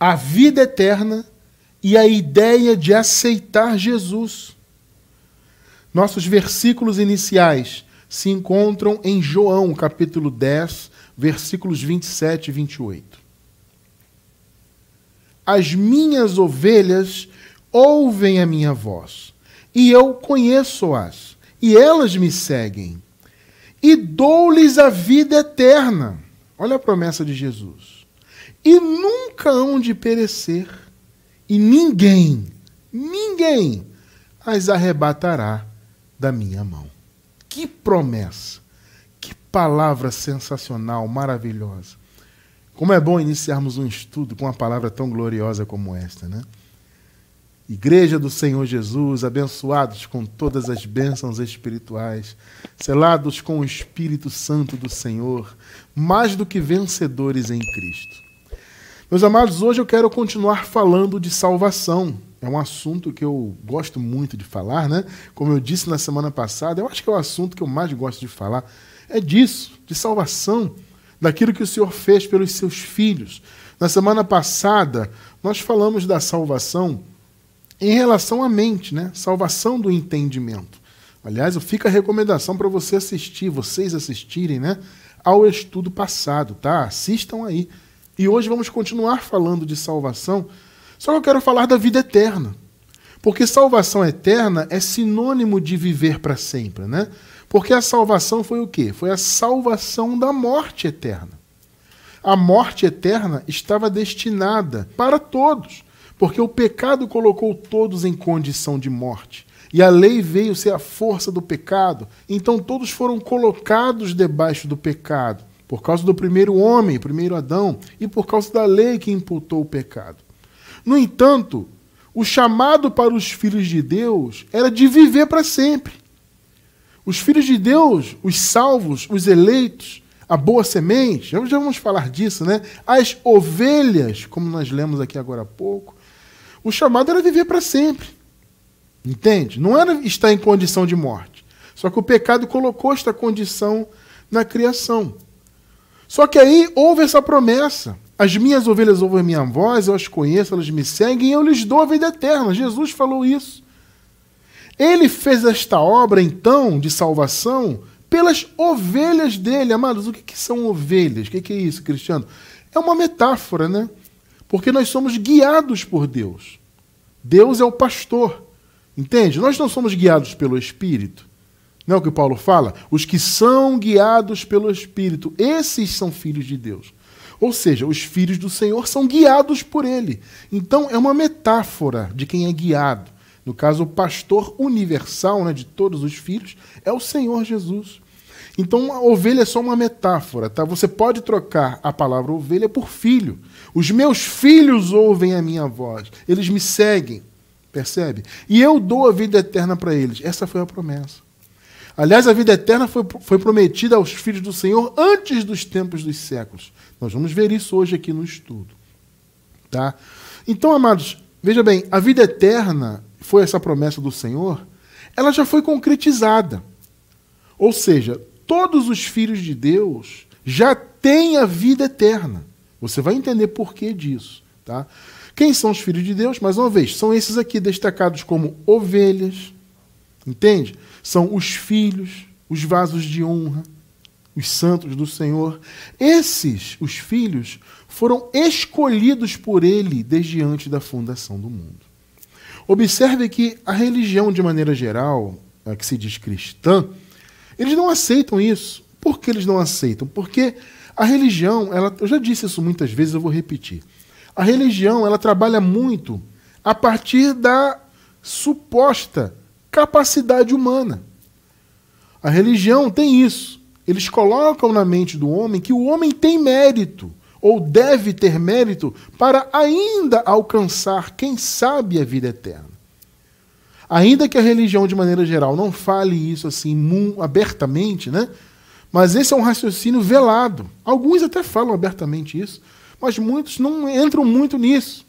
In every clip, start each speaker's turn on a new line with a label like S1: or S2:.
S1: a vida eterna e a ideia de aceitar Jesus. Nossos versículos iniciais se encontram em João, capítulo 10, versículos 27 e 28. As minhas ovelhas ouvem a minha voz, e eu conheço-as, e elas me seguem. E dou-lhes a vida eterna. Olha a promessa de Jesus. E nunca hão de perecer, e ninguém as arrebatará da minha mão. Que promessa! Que palavra sensacional, maravilhosa. Como é bom iniciarmos um estudo com uma palavra tão gloriosa como esta, né? Igreja do Senhor Jesus, abençoados com todas as bênçãos espirituais, selados com o Espírito Santo do Senhor, mais do que vencedores em Cristo. Meus amados, hoje eu quero continuar falando de salvação. É um assunto que eu gosto muito de falar, né? Como eu disse na semana passada, eu acho que é o assunto que eu mais gosto de falar. É disso, de salvação, daquilo que o Senhor fez pelos seus filhos. Na semana passada, nós falamos da salvação em relação à mente, né? Salvação do entendimento. Aliás, fica a recomendação para vocês assistirem, né? Ao estudo passado, tá? Assistam aí. E hoje vamos continuar falando de salvação, só que eu quero falar da vida eterna. Porque salvação eterna é sinônimo de viver para sempre, né? Porque a salvação foi o quê? Foi a salvação da morte eterna. A morte eterna estava destinada para todos, porque o pecado colocou todos em condição de morte. E a lei veio ser a força do pecado. Então todos foram colocados debaixo do pecado, por causa do primeiro homem, primeiro Adão, e por causa da lei que imputou o pecado. No entanto, o chamado para os filhos de Deus era de viver para sempre. Os filhos de Deus, os salvos, os eleitos, a boa semente, já vamos falar disso, né? As ovelhas, como nós lemos aqui agora há pouco, o chamado era viver para sempre. Entende? Não era estar em condição de morte. Só que o pecado colocou esta condição na criação. Só que aí houve essa promessa. As minhas ovelhas ouvem a minha voz, eu as conheço, elas me seguem e eu lhes dou a vida eterna. Jesus falou isso. Ele fez esta obra, então, de salvação pelas ovelhas dele. Amados, o que são ovelhas? O que é isso, Cristiano? É uma metáfora, né? Porque nós somos guiados por Deus. Deus é o pastor. Entende? Nós não somos guiados pelo Espírito. Não é o que Paulo fala? Os que são guiados pelo Espírito, esses são filhos de Deus. Ou seja, os filhos do Senhor são guiados por Ele. Então, é uma metáfora de quem é guiado. No caso, o pastor universal, né, de todos os filhos é o Senhor Jesus. Então, a ovelha é só uma metáfora, tá? Você pode trocar a palavra ovelha por filho. Os meus filhos ouvem a minha voz, eles me seguem, percebe? E eu dou a vida eterna para eles. Essa foi a promessa. Aliás, a vida eterna foi prometida aos filhos do Senhor antes dos tempos dos séculos. Nós vamos ver isso hoje aqui no estudo. Tá? Então, amados, veja bem, a vida eterna foi essa promessa do Senhor, ela já foi concretizada. Ou seja, todos os filhos de Deus já têm a vida eterna. Você vai entender por que disso. Tá? Quem são os filhos de Deus? Mais uma vez, são esses aqui destacados como ovelhas. Entende? São os filhos, os vasos de honra, os santos do Senhor. Esses, os filhos, foram escolhidos por Ele desde antes da fundação do mundo. Observe que a religião, de maneira geral, a que se diz cristã, eles não aceitam isso. Por que eles não aceitam? Porque a religião, eu já disse isso muitas vezes, eu vou repetir. A religião, ela trabalha muito a partir da suposta capacidade humana. A religião tem isso. Eles colocam na mente do homem que o homem tem mérito, ou deve ter mérito, para ainda alcançar, quem sabe, a vida eterna. Ainda que a religião, de maneira geral, não fale isso assim abertamente, né? Mas esse é um raciocínio velado. Alguns até falam abertamente isso, mas muitos não entram muito nisso.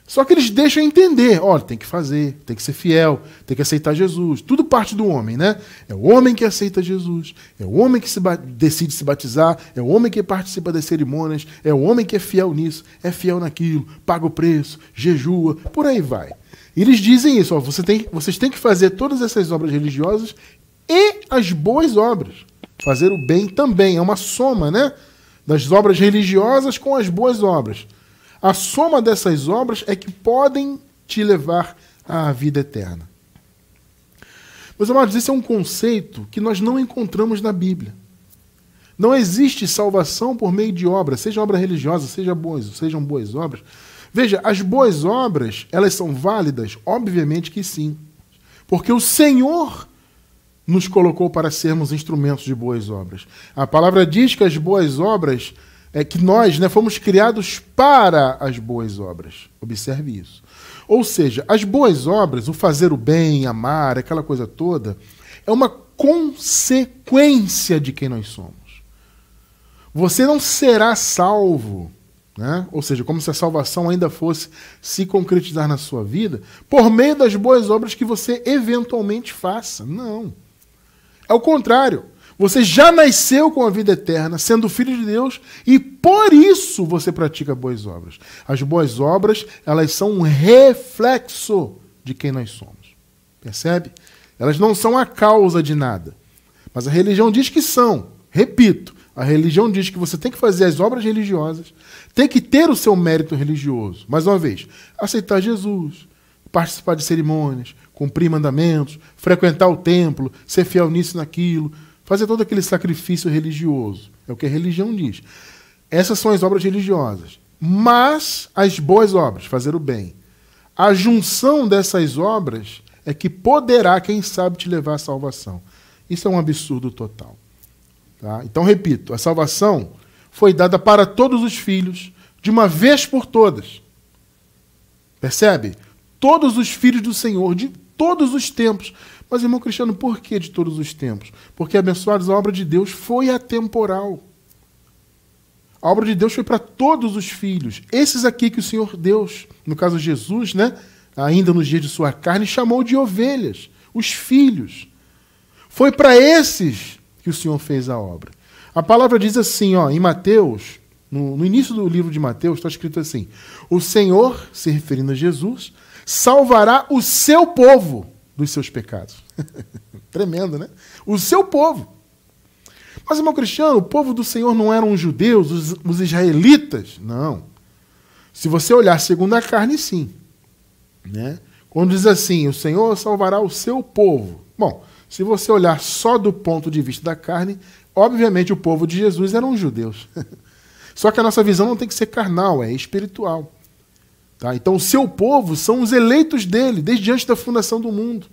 S1: Só que eles deixam entender, olha, tem que fazer, tem que ser fiel, tem que aceitar Jesus. Tudo parte do homem, né? É o homem que aceita Jesus, é o homem que decide se batizar, é o homem que participa das cerimônias, é o homem que é fiel nisso, é fiel naquilo, paga o preço, jejua, por aí vai. E eles dizem isso, ó, vocês têm que fazer todas essas obras religiosas e as boas obras. Fazer o bem também, é uma soma, né? Das obras religiosas com as boas obras. A soma dessas obras é que podem te levar à vida eterna. Meus amados, esse é um conceito que nós não encontramos na Bíblia. Não existe salvação por meio de obras, seja obra religiosa, sejam boas obras. Veja, as boas obras, elas são válidas? Obviamente que sim. Porque o Senhor nos colocou para sermos instrumentos de boas obras. A palavra diz que as boas obras é que nós, né, fomos criados para as boas obras. Observe isso. Ou seja, as boas obras, o fazer o bem, amar, aquela coisa toda, é uma consequência de quem nós somos. Você não será salvo, né? Ou seja, como se a salvação ainda fosse se concretizar na sua vida, por meio das boas obras que você eventualmente faça. Não. É o contrário. Você já nasceu com a vida eterna, sendo filho de Deus, e por isso você pratica boas obras. As boas obras, elas são um reflexo de quem nós somos. Percebe? Elas não são a causa de nada. Mas a religião diz que são. Repito, a religião diz que você tem que fazer as obras religiosas, tem que ter o seu mérito religioso. Mais uma vez, aceitar Jesus, participar de cerimônias, cumprir mandamentos, frequentar o templo, ser fiel nisso e naquilo, fazer todo aquele sacrifício religioso. É o que a religião diz. Essas são as obras religiosas. Mas as boas obras, fazer o bem. A junção dessas obras é que poderá, quem sabe, te levar à salvação. Isso é um absurdo total. Tá? Então, repito, a salvação foi dada para todos os filhos, de uma vez por todas. Percebe? Todos os filhos do Senhor, de todos os tempos. Mas, irmão Cristiano, por que de todos os tempos? Porque, abençoados, a obra de Deus foi atemporal. A obra de Deus foi para todos os filhos. Esses aqui que o Senhor Deus, no caso Jesus, né, ainda nos dias de sua carne, chamou de ovelhas, os filhos. Foi para esses que o Senhor fez a obra. A palavra diz assim, ó, em Mateus, no início do livro de Mateus, está escrito assim: o Senhor, se referindo a Jesus, salvará o seu povo dos seus pecados. Tremendo, né? O seu povo. Mas, irmão Cristiano, o povo do Senhor não eram os judeus, os israelitas? Não. Se você olhar segundo a carne, sim. Né? Quando diz assim, o Senhor salvará o seu povo. Bom, se você olhar só do ponto de vista da carne, obviamente o povo de Jesus eram os judeus. Só que a nossa visão não tem que ser carnal, é espiritual. Tá? Então, o seu povo são os eleitos dele, desde antes da fundação do mundo.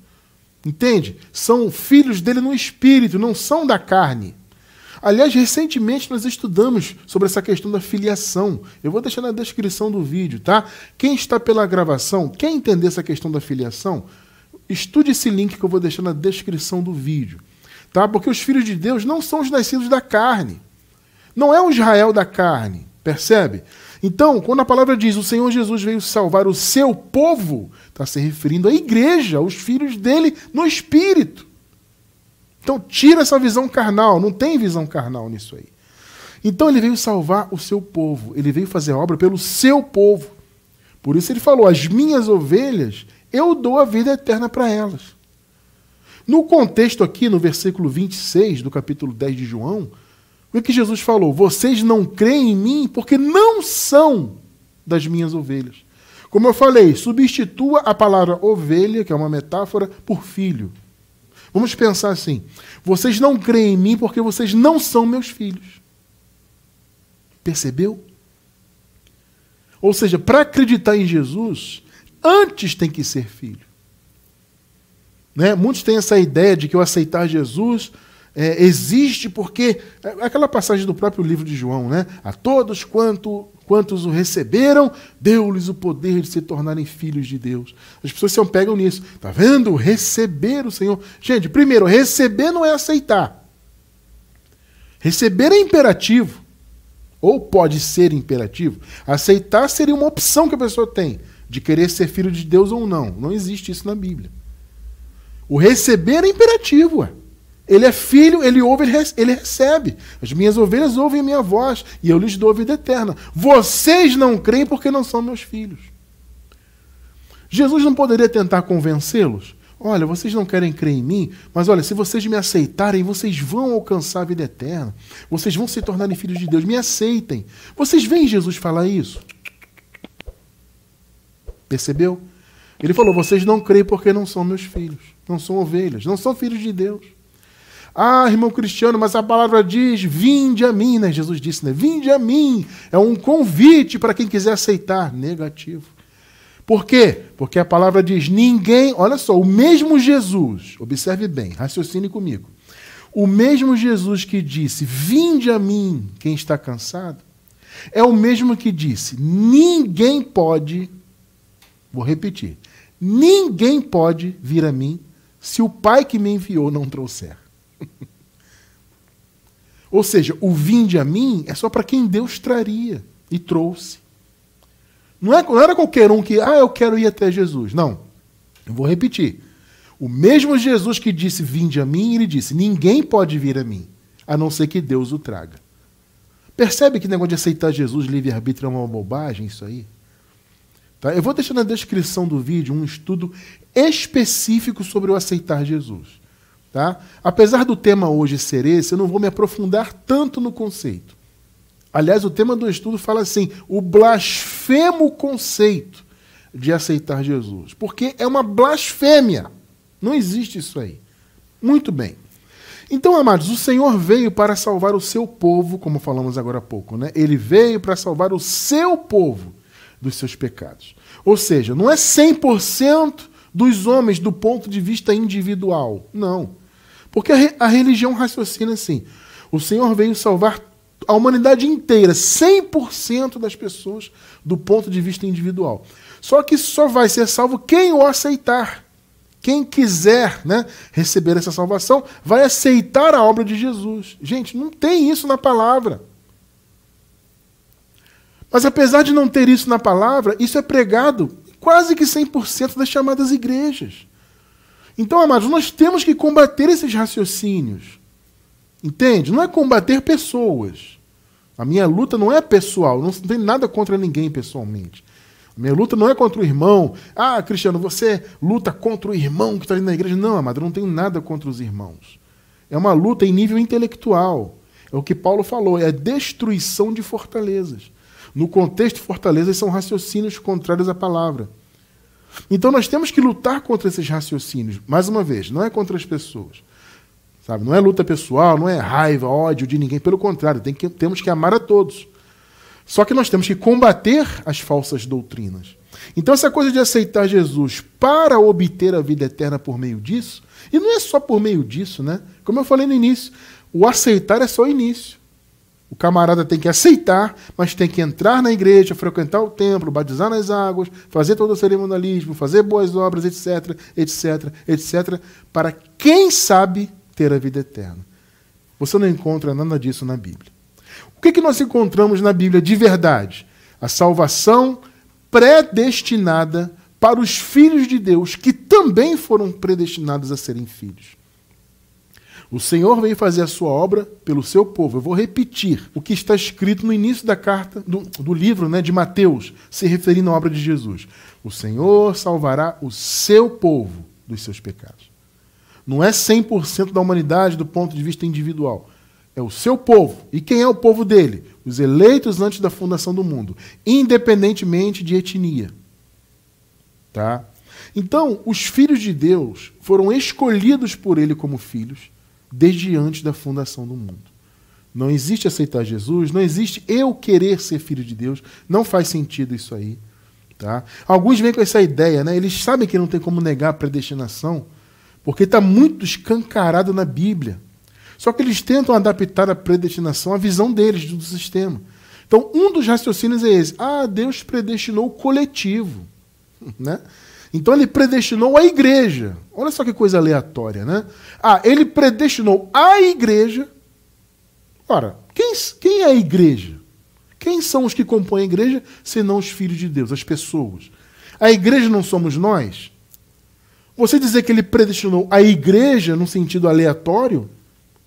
S1: Entende? São filhos dele no espírito, não são da carne. Aliás, recentemente nós estudamos sobre essa questão da filiação. Eu vou deixar na descrição do vídeo, tá? Quem está pela gravação, quer entender essa questão da filiação, estude esse link que eu vou deixar na descrição do vídeo. Tá? Porque os filhos de Deus não são os nascidos da carne. Não é o Israel da carne, percebe? Então, quando a palavra diz o Senhor Jesus veio salvar o seu povo, está se referindo à igreja, aos filhos dele no espírito. Então, tira essa visão carnal, não tem visão carnal nisso aí. Então, ele veio salvar o seu povo, ele veio fazer a obra pelo seu povo. Por isso ele falou, as minhas ovelhas, eu dou a vida eterna para elas. No contexto aqui, no versículo 26 do capítulo 10 de João, o que Jesus falou? Vocês não creem em mim porque não são das minhas ovelhas. Como eu falei, substitua a palavra ovelha, que é uma metáfora, por filho. Vamos pensar assim, vocês não creem em mim porque vocês não são meus filhos. Percebeu? Ou seja, para acreditar em Jesus, antes tem que ser filho. Né? Muitos têm essa ideia de que o aceitar Jesus existe porque... Aquela passagem do próprio livro de João, né? A todos quantos o receberam, deu-lhes o poder de se tornarem filhos de Deus. As pessoas se pegam nisso. Está vendo? Receber o Senhor. Gente, primeiro, receber não é aceitar. Receber é imperativo. Ou pode ser imperativo. Aceitar seria uma opção que a pessoa tem de querer ser filho de Deus ou não. Não existe isso na Bíblia. O receber é imperativo, ué. Ele é filho, ele ouve, ele recebe. As minhas ovelhas ouvem a minha voz e eu lhes dou a vida eterna. Vocês não creem porque não são meus filhos. Jesus não poderia tentar convencê-los? Olha, vocês não querem crer em mim, mas olha, se vocês me aceitarem, vocês vão alcançar a vida eterna. Vocês vão se tornarem filhos de Deus. Me aceitem. Vocês veem Jesus falar isso? Percebeu? Ele falou, vocês não creem porque não são meus filhos. Não são ovelhas, não são filhos de Deus. Ah, irmão Cristiano, mas a palavra diz, vinde a mim, né? Jesus disse, né? Vinde a mim. É um convite para quem quiser aceitar. Negativo. Por quê? Porque a palavra diz, ninguém... Olha só, o mesmo Jesus, observe bem, raciocine comigo. O mesmo Jesus que disse, vinde a mim, quem está cansado, é o mesmo que disse, ninguém pode... Vou repetir. Ninguém pode vir a mim se o Pai que me enviou não trouxer. Ou seja, o vinde a mim é só para quem Deus traria e trouxe. Não era qualquer um que, eu quero ir até Jesus. Não. Eu vou repetir. O mesmo Jesus que disse, vinde a mim, ele disse, ninguém pode vir a mim, a não ser que Deus o traga. Percebe que o negócio de aceitar Jesus, livre-arbítrio, é uma bobagem isso aí? Tá? Eu vou deixar na descrição do vídeo um estudo específico sobre o aceitar Jesus. Tá? Apesar do tema hoje ser esse, eu não vou me aprofundar tanto no conceito. Aliás, o tema do estudo fala assim, o blasfemo conceito de aceitar Jesus. Porque é uma blasfêmia. Não existe isso aí. Muito bem. Então, amados, o Senhor veio para salvar o seu povo, como falamos agora há pouco, né? Ele veio para salvar o seu povo dos seus pecados. Ou seja, não é 100% dos homens do ponto de vista individual. Não. Porque a religião raciocina assim. O Senhor veio salvar a humanidade inteira, 100% das pessoas do ponto de vista individual. Só que só vai ser salvo quem o aceitar. Quem quiser, né, receber essa salvação, vai aceitar a obra de Jesus. Gente, não tem isso na palavra. Mas apesar de não ter isso na palavra, isso é pregado quase que 100% das chamadas igrejas. Então, amados, nós temos que combater esses raciocínios. Entende? Não é combater pessoas. A minha luta não é pessoal, não tem nada contra ninguém pessoalmente. A minha luta não é contra o irmão. Ah, Cristiano, você luta contra o irmão que está ali na igreja. Não, amado, eu não tenho nada contra os irmãos. É uma luta em nível intelectual. É o que Paulo falou, é a destruição de fortalezas. No contexto, fortalezas são raciocínios contrários à palavra. Então nós temos que lutar contra esses raciocínios. Mais uma vez, não é contra as pessoas. Sabe? Não é luta pessoal, não é raiva, ódio de ninguém. Pelo contrário, temos que amar a todos. Só que nós temos que combater as falsas doutrinas. Então essa coisa de aceitar Jesus para obter a vida eterna por meio disso, e não é só por meio disso, né? Como eu falei no início, o aceitar é só o início. O camarada tem que aceitar, mas tem que entrar na igreja, frequentar o templo, batizar nas águas, fazer todo o cerimonialismo, fazer boas obras, etc, etc, etc, para quem sabe ter a vida eterna. Você não encontra nada disso na Bíblia. O que nós encontramos na Bíblia de verdade? A salvação predestinada para os filhos de Deus, que também foram predestinados a serem filhos. O Senhor veio fazer a sua obra pelo seu povo. Eu vou repetir o que está escrito no início da carta, do livro, né, de Mateus, se referindo à obra de Jesus. O Senhor salvará o seu povo dos seus pecados. Não é 100% da humanidade do ponto de vista individual. É o seu povo. E quem é o povo dele? Os eleitos antes da fundação do mundo, independentemente de etnia. Tá? Então, os filhos de Deus foram escolhidos por ele como filhos desde antes da fundação do mundo. Não existe aceitar Jesus, não existe eu querer ser filho de Deus, não faz sentido isso aí. Tá? Alguns vêm com essa ideia, né? Eles sabem que não tem como negar a predestinação, porque está muito escancarado na Bíblia. Só que eles tentam adaptar a predestinação à visão deles, do sistema. Então, um dos raciocínios é esse. Deus predestinou o coletivo. Né? Então, ele predestinou a igreja. Olha só que coisa aleatória, né? Ele predestinou a igreja. Ora, quem é a igreja? Quem são os que compõem a igreja, senão os filhos de Deus, as pessoas? A igreja não somos nós? Você dizer que ele predestinou a igreja num sentido aleatório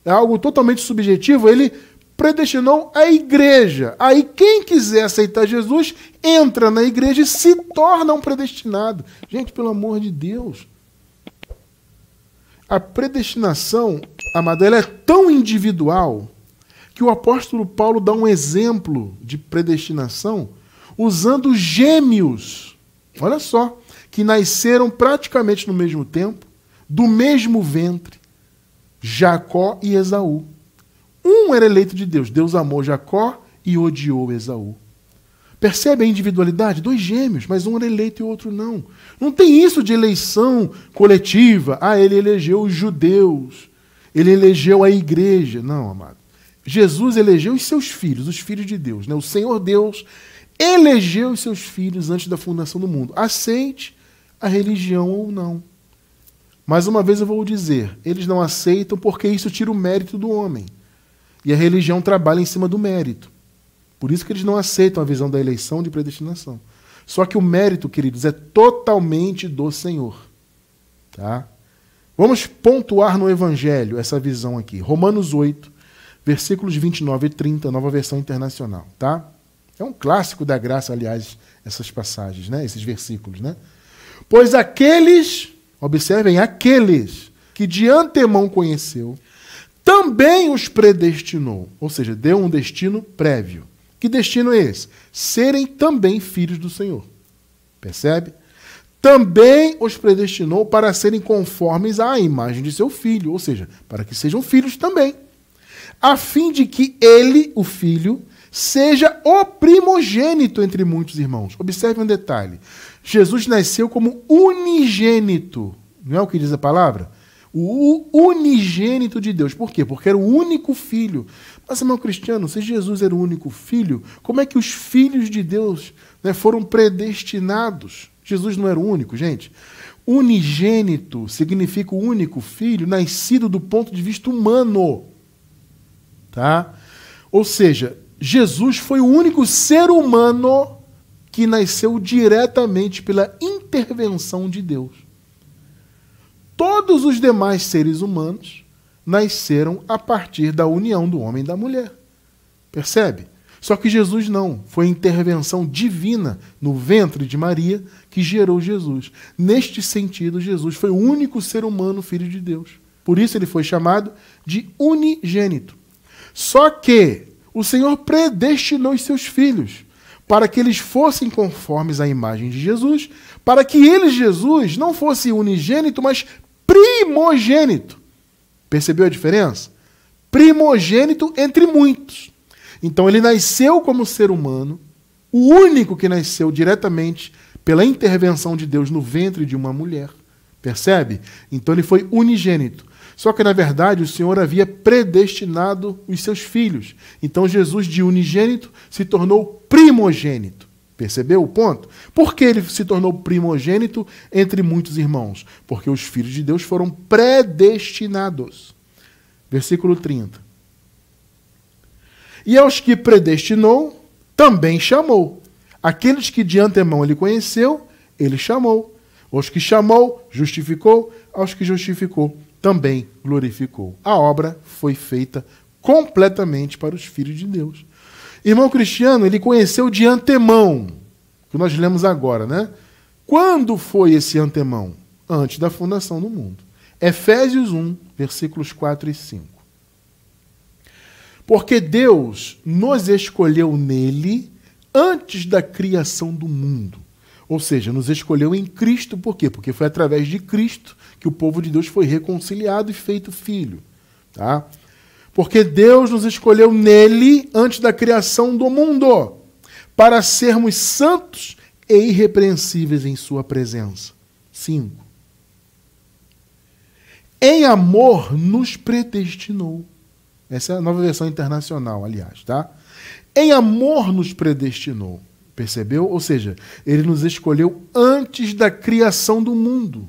S1: é algo totalmente subjetivo. Ele predestinou a igreja. Aí quem quiser aceitar Jesus entra na igreja e se torna um predestinado. Gente, pelo amor de Deus. A predestinação, amado, ela é tão individual que o apóstolo Paulo dá um exemplo de predestinação usando gêmeos. Olha só, que nasceram praticamente no mesmo tempo, do mesmo ventre, Jacó e Esaú. Um era eleito de Deus. Deus amou Jacó e odiou Esaú. Percebe a individualidade? Dois gêmeos, mas um era eleito e o outro não. Não tem isso de eleição coletiva. Ah, ele elegeu os judeus. Ele elegeu a igreja. Não, amado. Jesus elegeu os seus filhos, os filhos de Deus. Né? O Senhor Deus elegeu os seus filhos antes da fundação do mundo. Aceite a religião ou não. Mais uma vez eu vou dizer, eles não aceitam porque isso tira o mérito do homem. E a religião trabalha em cima do mérito. Por isso que eles não aceitam a visão da eleição de predestinação. Só que o mérito, queridos, é totalmente do Senhor. Tá? Vamos pontuar no Evangelho essa visão aqui. Romanos 8, versículos 29 e 30, nova versão internacional. Tá? É um clássico da graça, aliás, essas passagens, né? Esses versículos. Né? Pois aqueles, observem, aqueles que de antemão conheceu, também os predestinou. Ou seja, deu um destino prévio. Que destino é esse? Serem também filhos do Senhor. Percebe? Também os predestinou para serem conformes à imagem de seu filho. Ou seja, para que sejam filhos também. A fim de que ele, o filho, seja o primogênito entre muitos irmãos. Observe um detalhe. Jesus nasceu como unigênito. Não é o que diz a palavra? O unigênito de Deus. Por quê? Porque era o único filho. Mas, irmão cristiano, se Jesus era o único filho, como é que os filhos de Deus, né, foram predestinados? Jesus não era o único, gente. Unigênito significa o único filho nascido do ponto de vista humano. Tá? Ou seja, Jesus foi o único ser humano que nasceu diretamente pela intervenção de Deus. Todos os demais seres humanos nasceram a partir da união do homem e da mulher. Percebe? Só que Jesus não. Foi a intervenção divina no ventre de Maria que gerou Jesus. Neste sentido, Jesus foi o único ser humano filho de Deus. Por isso ele foi chamado de unigênito. Só que o Senhor predestinou os seus filhos para que eles fossem conformes à imagem de Jesus, para que ele, Jesus, não fosse unigênito, mas primogênito. Percebeu a diferença? Primogênito entre muitos. Então ele nasceu como ser humano, o único que nasceu diretamente pela intervenção de Deus no ventre de uma mulher. Percebe? Então ele foi unigênito. Só que, na verdade, o Senhor havia predestinado os seus filhos. Então Jesus, de unigênito, se tornou primogênito. Percebeu o ponto? Por que ele se tornou primogênito entre muitos irmãos? Porque os filhos de Deus foram predestinados. Versículo 30. E aos que predestinou, também chamou. Aqueles que de antemão ele conheceu, ele chamou. Aos que chamou, justificou. Aos que justificou, também glorificou. A obra foi feita completamente para os filhos de Deus. Irmão cristiano, ele conheceu de antemão, que nós lemos agora, né? Quando foi esse antemão? Antes da fundação do mundo. Efésios 1, versículos 4 e 5. Porque Deus nos escolheu nele antes da criação do mundo. Ou seja, nos escolheu em Cristo. Por quê? Porque foi através de Cristo que o povo de Deus foi reconciliado e feito filho. Tá? Porque Deus nos escolheu nele antes da criação do mundo, para sermos santos e irrepreensíveis em sua presença. 5. Em amor nos predestinou. Essa é a nova versão internacional, aliás, tá? Em amor nos predestinou. Percebeu? Ou seja, ele nos escolheu antes da criação do mundo.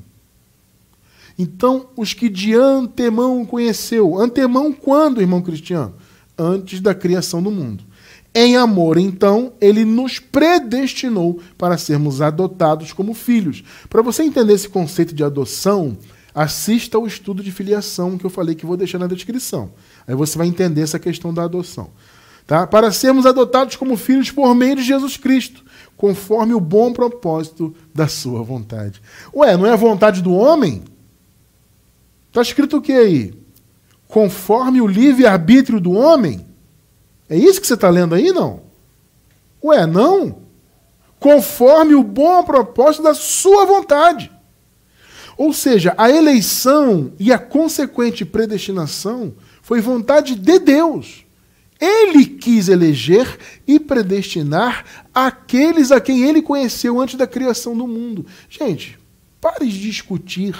S1: Então, os que de antemão conheceu. Antemão quando, irmão cristiano? Antes da criação do mundo. Em amor, então, ele nos predestinou para sermos adotados como filhos. Para você entender esse conceito de adoção, assista ao estudo de filiação que eu falei que vou deixar na descrição. Aí você vai entender essa questão da adoção. Tá? Para sermos adotados como filhos por meio de Jesus Cristo, conforme o bom propósito da sua vontade. Ué, não é a vontade do homem? Está escrito o que aí? Conforme o livre-arbítrio do homem? É isso que você está lendo aí, não? Ué, não. Conforme o bom propósito da sua vontade. Ou seja, a eleição e a consequente predestinação foi vontade de Deus. Ele quis eleger e predestinar aqueles a quem ele conheceu antes da criação do mundo. Gente, pare de discutir.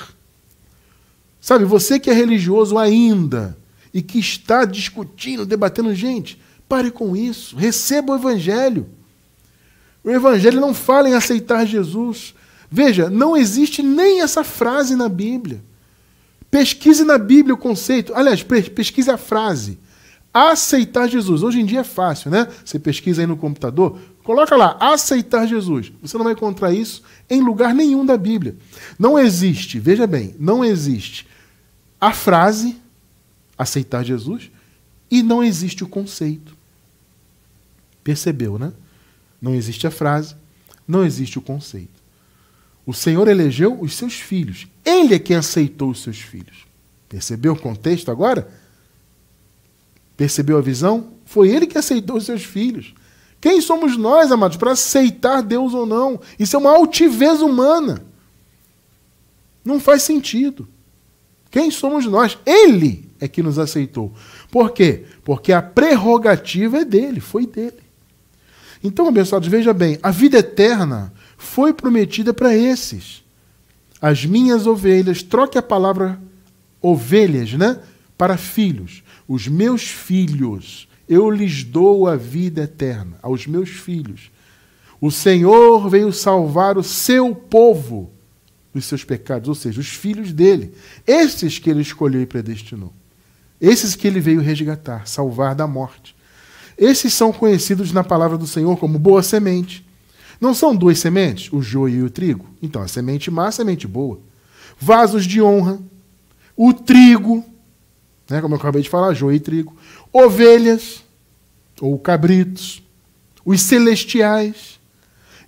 S1: Sabe, você que é religioso ainda e que está discutindo, debatendo, gente, pare com isso. Receba o Evangelho. O Evangelho não fala em aceitar Jesus. Veja, não existe nem essa frase na Bíblia. Pesquise na Bíblia o conceito. Aliás, pesquise a frase. Aceitar Jesus. Hoje em dia é fácil, né? Você pesquisa aí no computador, coloca lá, aceitar Jesus. Você não vai encontrar isso em lugar nenhum da Bíblia. Não existe, veja bem, não existe a frase aceitar Jesus e não existe o conceito. Percebeu, né? Não existe a frase, não existe o conceito. O Senhor elegeu os seus filhos. Ele é quem aceitou os seus filhos. Percebeu o contexto agora? Percebeu a visão? Foi ele que aceitou os seus filhos. Quem somos nós, amados, para aceitar Deus ou não? Isso é uma altivez humana. Não faz sentido. Quem somos nós? Ele é que nos aceitou. Por quê? Porque a prerrogativa é dele, foi dele. Então, abençoados, veja bem, a vida eterna foi prometida para esses. As minhas ovelhas, troque a palavra ovelhas, né, para filhos. Os meus filhos, eu lhes dou a vida eterna, aos meus filhos. O Senhor veio salvar o seu povo dos seus pecados, ou seja, os filhos dele. Esses que ele escolheu e predestinou. Esses que ele veio resgatar, salvar da morte. Esses são conhecidos na palavra do Senhor como boa semente. Não são duas sementes, o joio e o trigo? Então, a semente má, a semente boa. Vasos de honra, o trigo, né, como eu acabei de falar, joio e trigo. Ovelhas, ou cabritos. Os celestiais.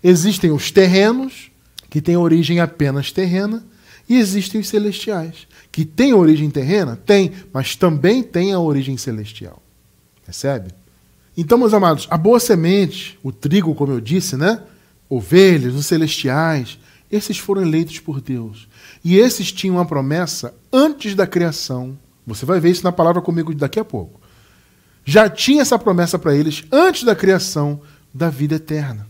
S1: Existem os terrenos, que têm origem apenas terrena, e existem os celestiais, que têm origem terrena? Tem, mas também têm a origem celestial. Percebe? Então, meus amados, a boa semente, o trigo, como eu disse, né? Ovelhas, os celestiais, esses foram eleitos por Deus. E esses tinham uma promessa antes da criação. Você vai ver isso na palavra comigo daqui a pouco. Já tinha essa promessa para eles antes da criação da vida eterna.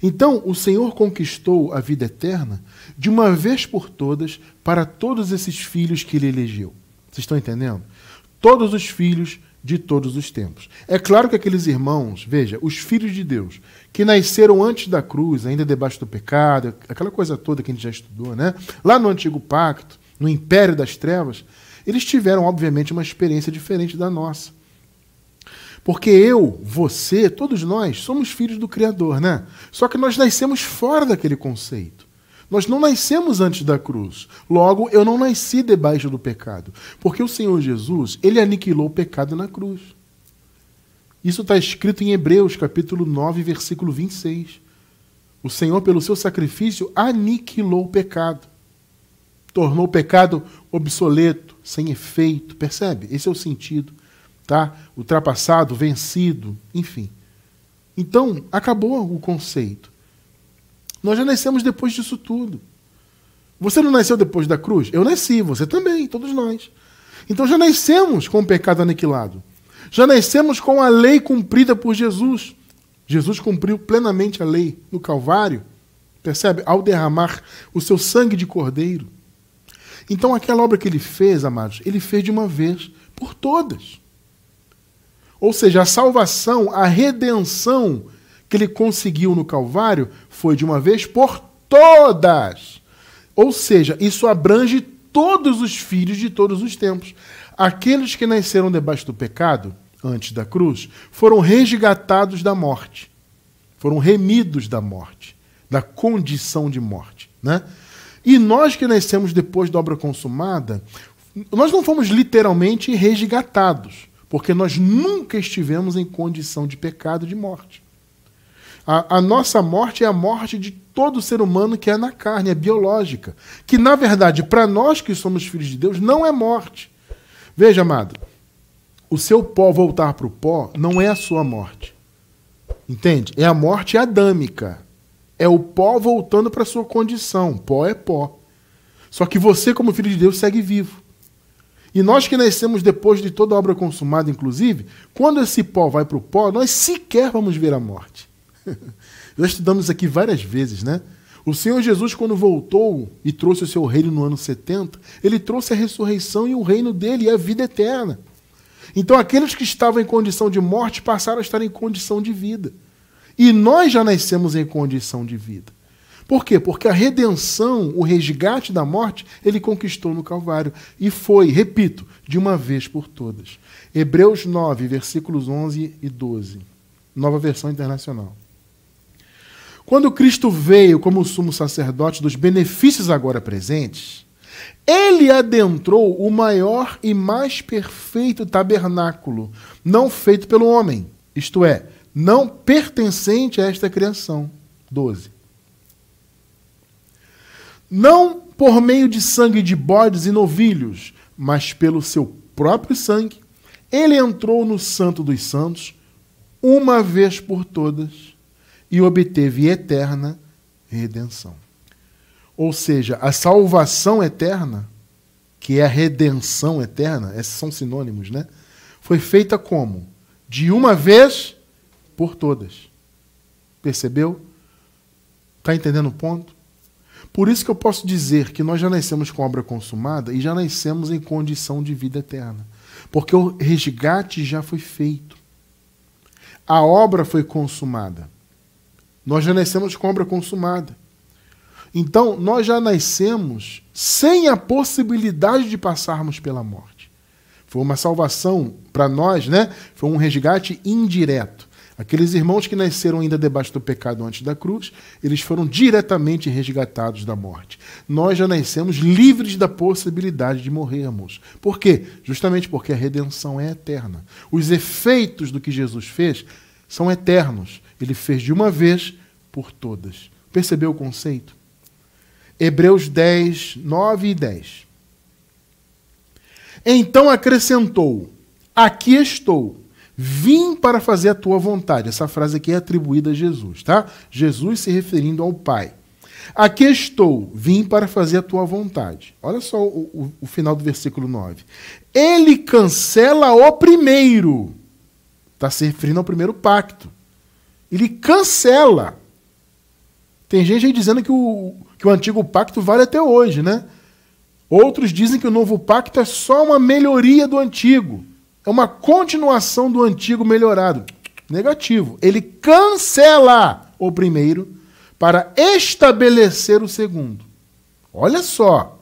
S1: Então, o Senhor conquistou a vida eterna de uma vez por todas para todos esses filhos que ele elegeu. Vocês estão entendendo? Todos os filhos de todos os tempos. É claro que aqueles irmãos, veja, os filhos de Deus, que nasceram antes da cruz, ainda debaixo do pecado, aquela coisa toda que a gente já estudou, né? Lá no Antigo Pacto, no Império das Trevas, eles tiveram, obviamente, uma experiência diferente da nossa. Porque eu, você, todos nós, somos filhos do Criador, né? Só que nós nascemos fora daquele conceito. Nós não nascemos antes da cruz. Logo, eu não nasci debaixo do pecado. Porque o Senhor Jesus, ele aniquilou o pecado na cruz. Isso está escrito em Hebreus, capítulo 9, versículo 26. O Senhor, pelo seu sacrifício, aniquilou o pecado. Tornou o pecado obsoleto, sem efeito. Percebe? Esse é o sentido. Tá? Ultrapassado, vencido, enfim. Então, acabou o conceito. Nós já nascemos depois disso tudo. Você não nasceu depois da cruz? Eu nasci, você também, todos nós. Então já nascemos com o pecado aniquilado. Já nascemos com a lei cumprida por Jesus. Jesus cumpriu plenamente a lei no Calvário, percebe? Ao derramar o seu sangue de cordeiro. Então aquela obra que ele fez, amados, ele fez de uma vez por todas. Ou seja, a salvação, a redenção que ele conseguiu no Calvário foi de uma vez por todas. Ou seja, isso abrange todos os filhos de todos os tempos. Aqueles que nasceram debaixo do pecado, antes da cruz, foram resgatados da morte. Foram remidos da morte, da condição de morte, né? E nós que nascemos depois da obra consumada, nós não fomos literalmente resgatados, porque nós nunca estivemos em condição de pecado, de morte. A nossa morte é a morte de todo ser humano que é na carne, é biológica, que na verdade, para nós que somos filhos de Deus, não é morte. Veja, amado, o seu pó voltar para o pó não é a sua morte. Entende? É a morte adâmica. É o pó voltando para a sua condição. Pó é pó. Só que você, como filho de Deus, segue vivo. E nós que nascemos depois de toda a obra consumada, inclusive, quando esse pó vai para o pó, nós sequer vamos ver a morte. Já estudamos isso aqui várias vezes, né? O Senhor Jesus, quando voltou e trouxe o seu reino no ano 70, ele trouxe a ressurreição e o reino dele e a vida eterna. Então aqueles que estavam em condição de morte passaram a estar em condição de vida. E nós já nascemos em condição de vida. Por quê? Porque a redenção, o resgate da morte, ele conquistou no Calvário. E foi, repito, de uma vez por todas. Hebreus 9, versículos 11 e 12. Nova versão internacional. Quando Cristo veio como sumo sacerdote dos benefícios agora presentes, ele adentrou o maior e mais perfeito tabernáculo, não feito pelo homem, isto é, não pertencente a esta criação. 12. Não por meio de sangue de bodes e novilhos, mas pelo seu próprio sangue, ele entrou no Santo dos Santos, uma vez por todas, e obteve eterna redenção. Ou seja, a salvação eterna, que é a redenção eterna, esses são sinônimos, né? Foi feita como? De uma vez por todas. Percebeu? Está entendendo o ponto? Por isso que eu posso dizer que nós já nascemos com a obra consumada e já nascemos em condição de vida eterna. Porque o resgate já foi feito. A obra foi consumada. Nós já nascemos com a obra consumada. Então, nós já nascemos sem a possibilidade de passarmos pela morte. Foi uma salvação para nós, né? Foi um resgate indireto. Aqueles irmãos que nasceram ainda debaixo do pecado antes da cruz, eles foram diretamente resgatados da morte. Nós já nascemos livres da possibilidade de morrermos. Por quê? Justamente porque a redenção é eterna. Os efeitos do que Jesus fez são eternos. Ele fez de uma vez por todas. Percebeu o conceito? Hebreus 10, 9 e 10. Então acrescentou, aqui estou, vim para fazer a tua vontade. Essa frase aqui é atribuída a Jesus, tá? Jesus se referindo ao Pai. Aqui estou, vim para fazer a tua vontade. Olha só o final do versículo 9. Ele cancela o primeiro. Está se referindo ao primeiro pacto. Ele cancela. Tem gente aí dizendo que o antigo pacto vale até hoje, né? Outros dizem que o novo pacto é só uma melhoria do antigo. É uma continuação do antigo melhorado. Negativo. Ele cancela o primeiro para estabelecer o segundo. Olha só.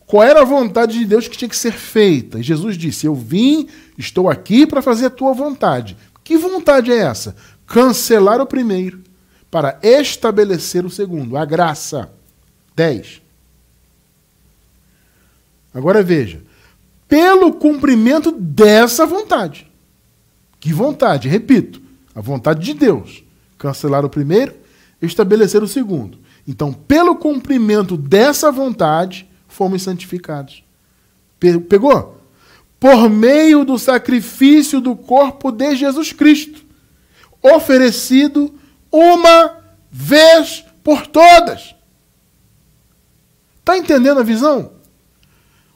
S1: Qual era a vontade de Deus que tinha que ser feita? E Jesus disse, eu vim, estou aqui para fazer a tua vontade. Que vontade é essa? Cancelar o primeiro para estabelecer o segundo, a graça. 10. Agora veja, pelo cumprimento dessa vontade. Que vontade? Repito, a vontade de Deus. Cancelar o primeiro, estabelecer o segundo. Então, pelo cumprimento dessa vontade, fomos santificados. Pegou? Por meio do sacrifício do corpo de Jesus Cristo, oferecido uma vez por todas. Está entendendo a visão?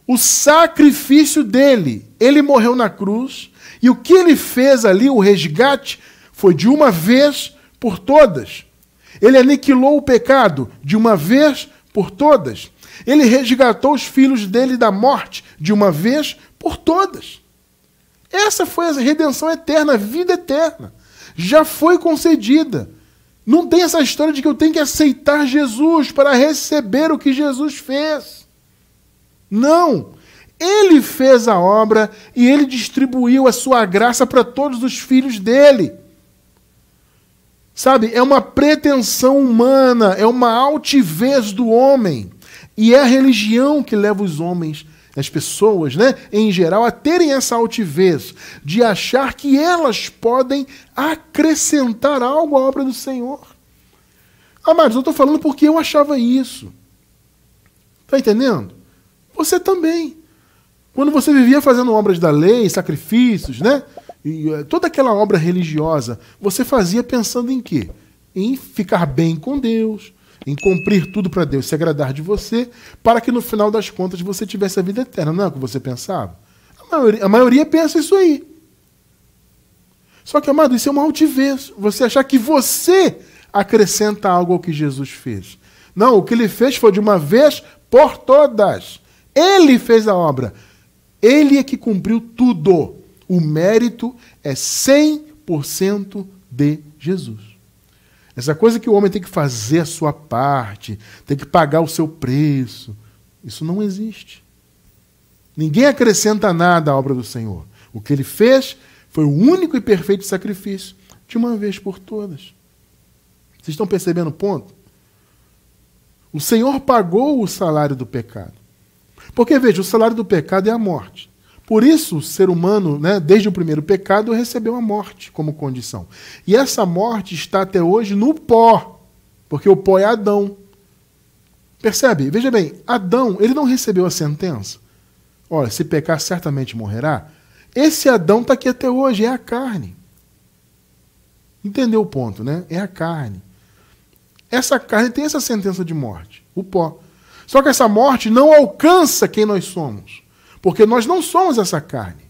S1: O sacrifício dele, ele morreu na cruz, e o que ele fez ali, o resgate, foi de uma vez por todas. Ele aniquilou o pecado de uma vez por todas. Ele resgatou os filhos dele da morte de uma vez por todas. Essa foi a redenção eterna, a vida eterna. Já foi concedida. Não tem essa história de que eu tenho que aceitar Jesus para receber o que Jesus fez. Não. Ele fez a obra e ele distribuiu a sua graça para todos os filhos dele. Sabe, é uma pretensão humana, é uma altivez do homem. E é a religião que leva os homens, as pessoas, né, em geral, a terem essa altivez de achar que elas podem acrescentar algo à obra do Senhor. Amados, eu estou falando porque eu achava isso. Está entendendo? Você também. Quando você vivia fazendo obras da lei, sacrifícios, né? E toda aquela obra religiosa, você fazia pensando em quê? Em ficar bem com Deus, em cumprir tudo para Deus se agradar de você, para que no final das contas você tivesse a vida eterna. Não é o que você pensava? A maioria pensa isso aí. Só que, amado, isso é uma altivez. Você achar que você acrescenta algo ao que Jesus fez. Não, o que ele fez foi de uma vez por todas. Ele fez a obra. Ele é que cumpriu tudo. O mérito é 100% de Jesus. Essa coisa que o homem tem que fazer a sua parte, tem que pagar o seu preço, isso não existe. Ninguém acrescenta nada à obra do Senhor. O que ele fez foi o único e perfeito sacrifício, de uma vez por todas. Vocês estão percebendo o ponto? O Senhor pagou o salário do pecado. Porque, veja, o salário do pecado é a morte. Por isso, o ser humano, né, desde o primeiro pecado, recebeu a morte como condição. E essa morte está até hoje no pó, porque o pó é Adão. Percebe? Veja bem, Adão, ele não recebeu a sentença. Olha, se pecar, certamente morrerá. Esse Adão está aqui até hoje, é a carne. Entendeu o ponto, né? É a carne. Essa carne tem essa sentença de morte, o pó. Só que essa morte não alcança quem nós somos. Porque nós não somos essa carne.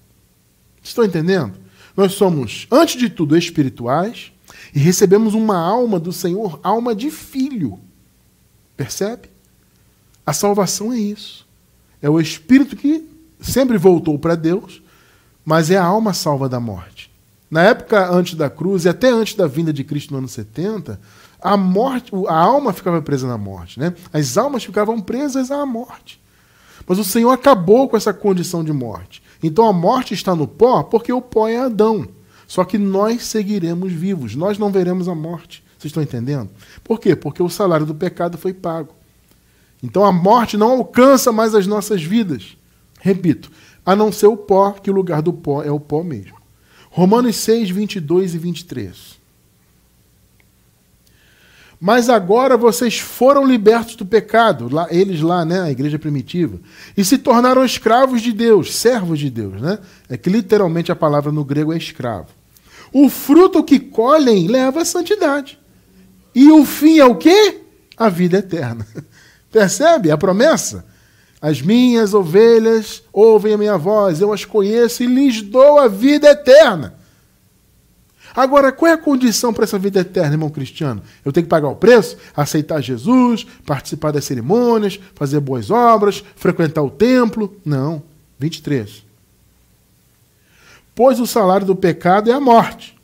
S1: Estão entendendo? Nós somos, antes de tudo, espirituais e recebemos uma alma do Senhor, alma de filho. Percebe? A salvação é isso. É o espírito que sempre voltou para Deus, mas é a alma salva da morte. Na época antes da cruz e até antes da vinda de Cristo no ano 70, a alma ficava presa na morte, né? As almas ficavam presas à morte. Mas o Senhor acabou com essa condição de morte. Então a morte está no pó porque o pó é Adão. Só que nós seguiremos vivos, nós não veremos a morte. Vocês estão entendendo? Por quê? Porque o salário do pecado foi pago. Então a morte não alcança mais as nossas vidas. Repito, a não ser o pó, que o lugar do pó é o pó mesmo. Romanos 6, 22 e 23. Mas agora vocês foram libertos do pecado, eles lá, né, a igreja primitiva, e se tornaram escravos de Deus, servos de Deus, né? É que literalmente a palavra no grego é escravo. O fruto que colhem leva à santidade. E o fim é o quê? A vida eterna. Percebe a promessa? As minhas ovelhas ouvem a minha voz, eu as conheço e lhes dou a vida eterna. Agora, qual é a condição para essa vida eterna, irmão cristiano? Eu tenho que pagar o preço, aceitar Jesus, participar das cerimônias, fazer boas obras, frequentar o templo? Não. 23. Pois o salário do pecado é a morte,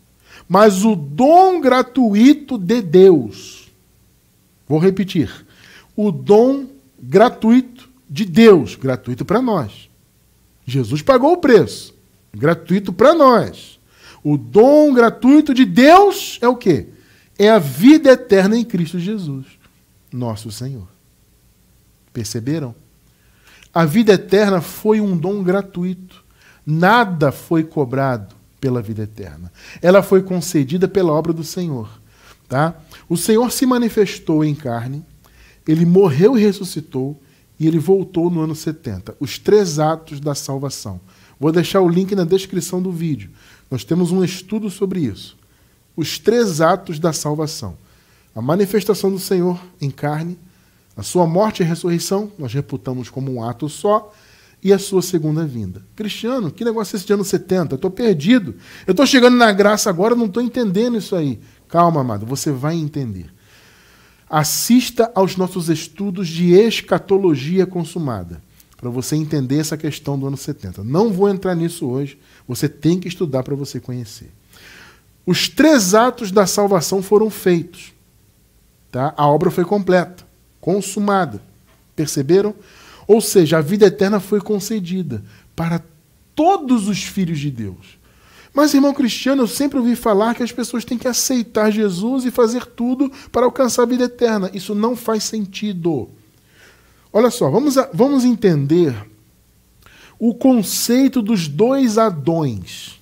S1: mas o dom gratuito de Deus. Vou repetir. O dom gratuito de Deus, gratuito para nós. Jesus pagou o preço, gratuito para nós. O dom gratuito de Deus é o quê? É a vida eterna em Cristo Jesus, nosso Senhor. Perceberam? A vida eterna foi um dom gratuito. Nada foi cobrado pela vida eterna. Ela foi concedida pela obra do Senhor. Tá? O Senhor se manifestou em carne, ele morreu e ressuscitou, e ele voltou no ano 70. Os 3 atos da salvação. Vou deixar o link na descrição do vídeo. Nós temos um estudo sobre isso. Os 3 atos da salvação. A manifestação do Senhor em carne, a sua morte e ressurreição, nós reputamos como um ato só, e a sua segunda vinda. Cristiano, que negócio é esse de ano 70? Eu estou perdido. Eu estou chegando na graça agora, não estou entendendo isso aí. Calma, amado, você vai entender. Assista aos nossos estudos de escatologia consumada, para você entender essa questão do ano 70. Não vou entrar nisso hoje, você tem que estudar para você conhecer. Os 3 atos da salvação foram feitos. Tá? A obra foi completa, consumada. Perceberam? Ou seja, a vida eterna foi concedida para todos os filhos de Deus. Mas, irmão Cristiano, eu sempre ouvi falar que as pessoas têm que aceitar Jesus e fazer tudo para alcançar a vida eterna. Isso não faz sentido. Olha só, vamos entender o conceito dos dois Adões.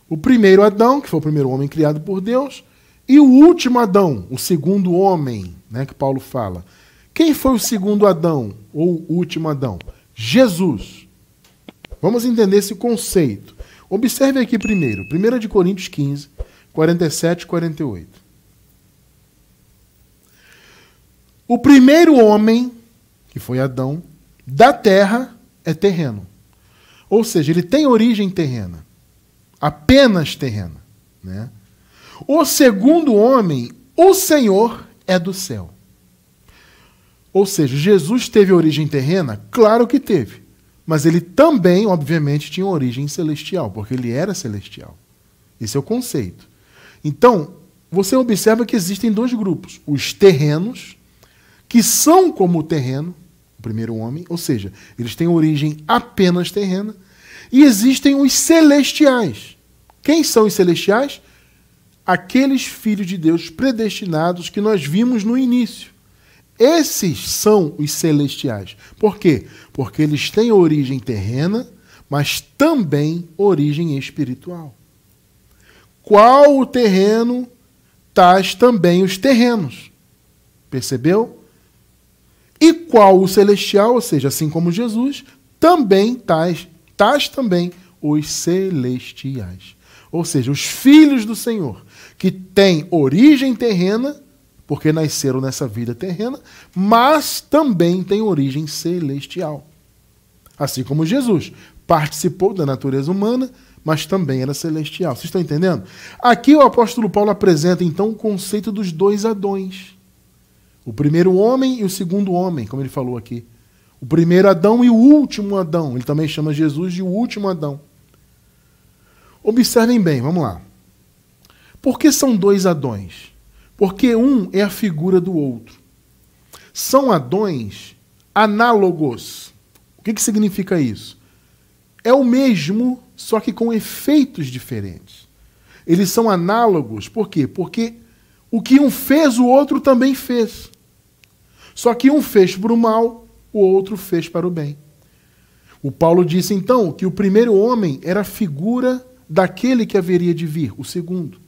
S1: O primeiro Adão, que foi o primeiro homem criado por Deus, e o último Adão, o segundo homem, né, que Paulo fala. Quem foi o segundo Adão, ou o último Adão? Jesus. Vamos entender esse conceito. Observe aqui primeiro, 1 Coríntios 15, 47 e 48. O primeiro homem, que foi Adão, da terra é terreno. Ou seja, ele tem origem terrena. Apenas terrena. Né? O segundo homem, o Senhor, é do céu. Ou seja, Jesus teve origem terrena? Claro que teve. Mas ele também, obviamente, tinha origem celestial, porque ele era celestial. Esse é o conceito. Então, você observa que existem dois grupos. Os terrenos, que são como o terreno, o primeiro homem, ou seja, eles têm origem apenas terrena. E existem os celestiais. Quem são os celestiais? Aqueles filhos de Deus predestinados que nós vimos no início. Esses são os celestiais. Por quê? Porque eles têm origem terrena, mas também origem espiritual. Qual o terreno, tais também os terrenos. Percebeu? E qual o celestial, ou seja, assim como Jesus, também tais também os celestiais. Ou seja, os filhos do Senhor, que têm origem terrena, porque nasceram nessa vida terrena, mas também têm origem celestial. Assim como Jesus participou da natureza humana, mas também era celestial. Vocês estão entendendo? Aqui o apóstolo Paulo apresenta, então, o conceito dos dois Adões. O primeiro homem e o segundo homem, como ele falou aqui. O primeiro Adão e o último Adão. Ele também chama Jesus de o último Adão. Observem bem, vamos lá. Por que são dois Adões? Porque um é a figura do outro. São Adões análogos. O que significa isso? É o mesmo, só que com efeitos diferentes. Eles são análogos, por quê? Porque o que um fez, o outro também fez. Só que um fez para o mal, o outro fez para o bem. O Paulo disse, então, que o primeiro homem era a figura daquele que haveria de vir, o segundo.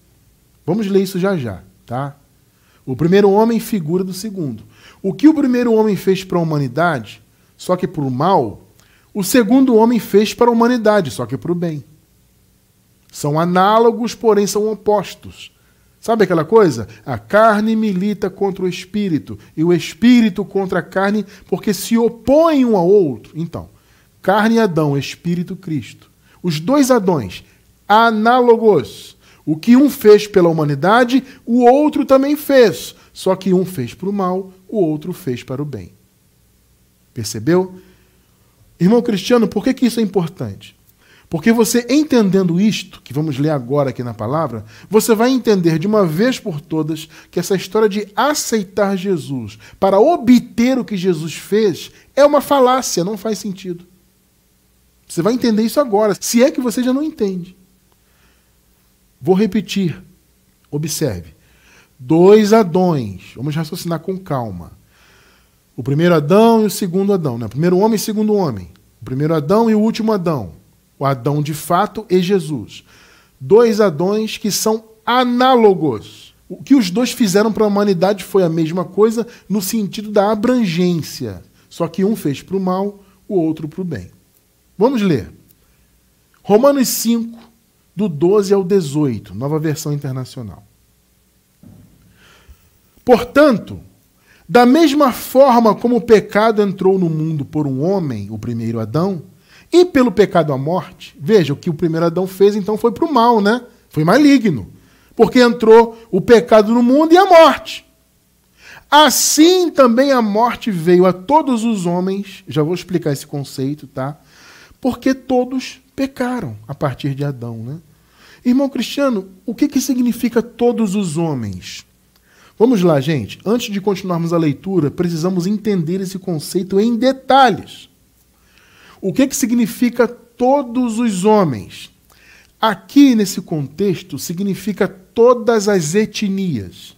S1: Vamos ler isso já já, tá? O primeiro homem, figura do segundo. O que o primeiro homem fez para a humanidade, só que para o mal, o segundo homem fez para a humanidade, só que para o bem. São análogos, porém são opostos. Sabe aquela coisa? A carne milita contra o espírito e o espírito contra a carne, porque se opõem um ao outro. Então, carne Adão, espírito Cristo. Os dois Adões, análogos. O que um fez pela humanidade, o outro também fez. Só que um fez para o mal, o outro fez para o bem. Percebeu? Irmão Cristiano, por que isso é importante? Porque você entendendo isto, que vamos ler agora aqui na palavra, você vai entender de uma vez por todas que essa história de aceitar Jesus para obter o que Jesus fez é uma falácia, não faz sentido. Você vai entender isso agora, se é que você já não entende. Vou repetir. Observe. Dois Adões. Vamos raciocinar com calma. O primeiro Adão e o segundo Adão. Né? O primeiro homem e o segundo homem. O primeiro Adão e o último Adão. O Adão de fato e Jesus. Dois Adões que são análogos. O que os dois fizeram para a humanidade foi a mesma coisa no sentido da abrangência. Só que um fez para o mal, o outro para o bem. Vamos ler. Romanos 5, do 12 ao 18, nova versão internacional. Portanto, da mesma forma como o pecado entrou no mundo por um homem, o primeiro Adão, e pelo pecado a morte, veja, o que o primeiro Adão fez então foi para o mal, né? Foi maligno. Porque entrou o pecado no mundo e a morte. Assim também a morte veio a todos os homens, já vou explicar esse conceito, tá? Porque todos pecaram a partir de Adão, né? Irmão Cristiano, o que significa todos os homens? Vamos lá, gente. Antes de continuarmos a leitura, precisamos entender esse conceito em detalhes. O que significa todos os homens? Aqui, nesse contexto, significa todas as etnias.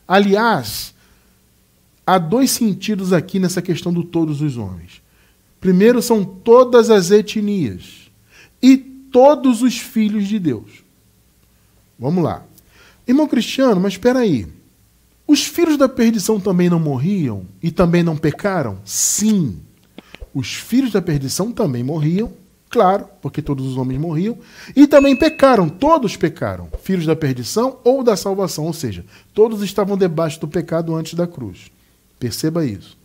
S1: Aliás, há dois sentidos aqui nessa questão do todos os homens. Primeiro, são todas as etnias e todos os filhos de Deus. Vamos lá. Irmão Cristiano, mas espera aí. Os filhos da perdição também não morriam e também não pecaram? Sim. Os filhos da perdição também morriam, claro, porque todos os homens morriam, e também pecaram, todos pecaram, filhos da perdição ou da salvação, ou seja, todos estavam debaixo do pecado antes da cruz. Perceba isso.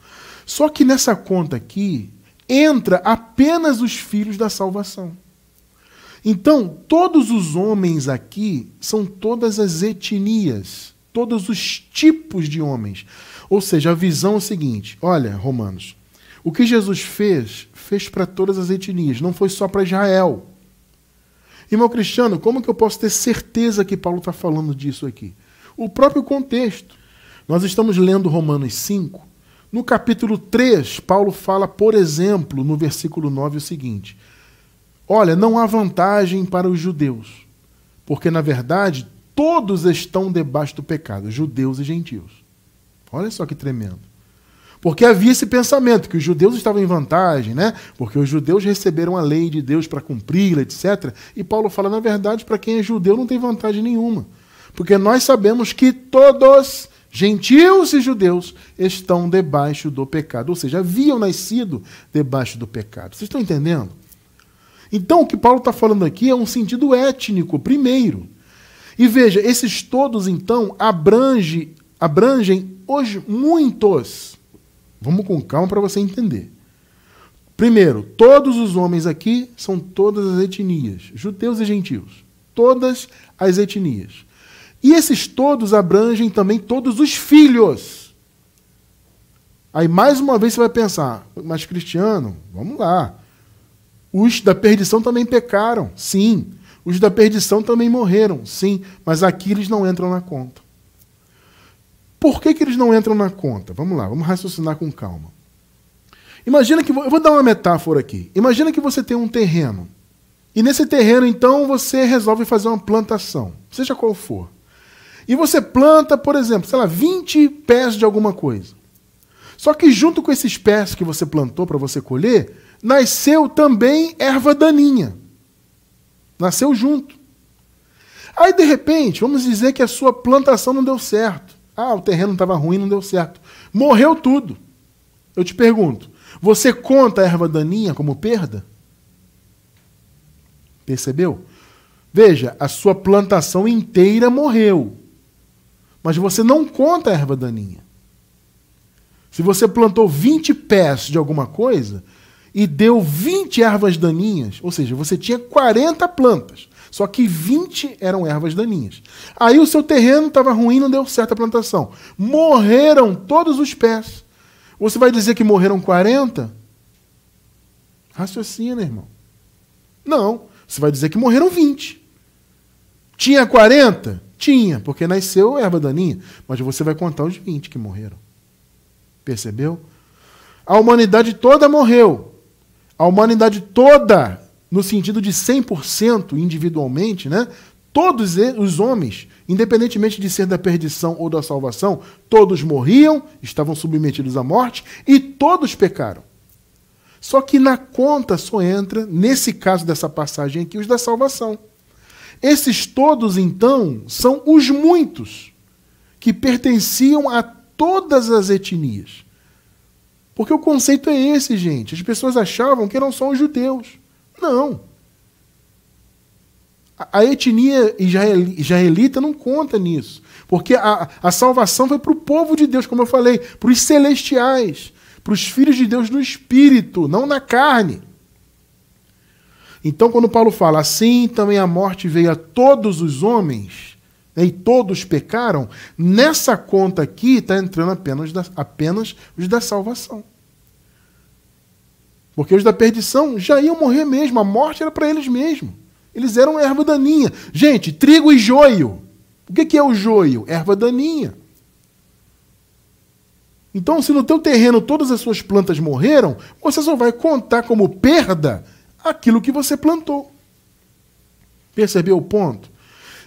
S1: Só que nessa conta aqui, entra apenas os filhos da salvação. Então, todos os homens aqui são todas as etnias, todos os tipos de homens. Ou seja, a visão é o seguinte, olha, Romanos, o que Jesus fez para todas as etnias, não foi só para Israel. Irmão Cristiano, como que eu posso ter certeza que Paulo está falando disso aqui? O próprio contexto. Nós estamos lendo Romanos 5. No capítulo 3, Paulo fala, por exemplo, no versículo 9, o seguinte: olha, não há vantagem para os judeus, porque, na verdade, todos estão debaixo do pecado, judeus e gentios. Olha só que tremendo. Porque havia esse pensamento que os judeus estavam em vantagem, né? Porque os judeus receberam a lei de Deus para cumpri-la, etc. E Paulo fala, na verdade, para quem é judeu não tem vantagem nenhuma. Porque nós sabemos que todos, gentios e judeus, estão debaixo do pecado. Ou seja, haviam nascido debaixo do pecado. Vocês estão entendendo? Então, o que Paulo está falando aqui é um sentido étnico, primeiro. E veja, esses todos, então, abrangem hoje muitos. Vamos com calma para você entender. Primeiro, todos os homens aqui são todas as etnias, judeus e gentios. Todas as etnias. E esses todos abrangem também todos os filhos. Aí, mais uma vez, você vai pensar, mas Cristiano, vamos lá. Os da perdição também pecaram, sim. Os da perdição também morreram, sim. Mas aqui eles não entram na conta. Por que eles não entram na conta? Vamos lá, vamos raciocinar com calma. Imagina que... Eu vou dar uma metáfora aqui. Imagina que você tem um terreno. E nesse terreno, então, você resolve fazer uma plantação, seja qual for. E você planta, por exemplo, sei lá, 20 pés de alguma coisa. Só que junto com esses pés que você plantou para você colher, nasceu também erva daninha. Nasceu junto. Aí, de repente, vamos dizer que a sua plantação não deu certo. Ah, o terreno estava ruim, não deu certo. Morreu tudo. Eu te pergunto, você conta a erva daninha como perda? Percebeu? Veja, a sua plantação inteira morreu. Mas você não conta a erva daninha. Se você plantou 20 pés de alguma coisa e deu 20 ervas daninhas, ou seja, você tinha 40 plantas, só que 20 eram ervas daninhas. Aí o seu terreno estava ruim, não deu certo a plantação. Morreram todos os pés. Você vai dizer que morreram 40? Raciocina, irmão. Não. Você vai dizer que morreram 20. Tinha 40? Tinha, porque nasceu erva daninha. Mas você vai contar os 20 que morreram. Percebeu? A humanidade toda morreu. A humanidade toda, no sentido de 100% individualmente, né? Todos os homens, independentemente de ser da perdição ou da salvação, todos morriam, estavam submetidos à morte e todos pecaram. Só que na conta só entra, nesse caso dessa passagem aqui, os da salvação. Esses todos, então, são os muitos que pertenciam a todas as etnias. Porque o conceito é esse, gente. As pessoas achavam que eram só os judeus. Não. A etnia israelita não conta nisso. Porque a salvação foi para o povo de Deus, como eu falei, para os celestiais, para os filhos de Deus no espírito, não na carne. Então, quando Paulo fala, assim também a morte veio a todos os homens, né, e todos pecaram, nessa conta aqui está entrando apenas os da salvação. Porque os da perdição já iam morrer mesmo, a morte era para eles mesmos. Eles eram erva daninha. Gente, trigo e joio. O que é o joio? Erva daninha. Então, se no teu terreno todas as suas plantas morreram, você só vai contar como perda aquilo que você plantou. Percebeu o ponto?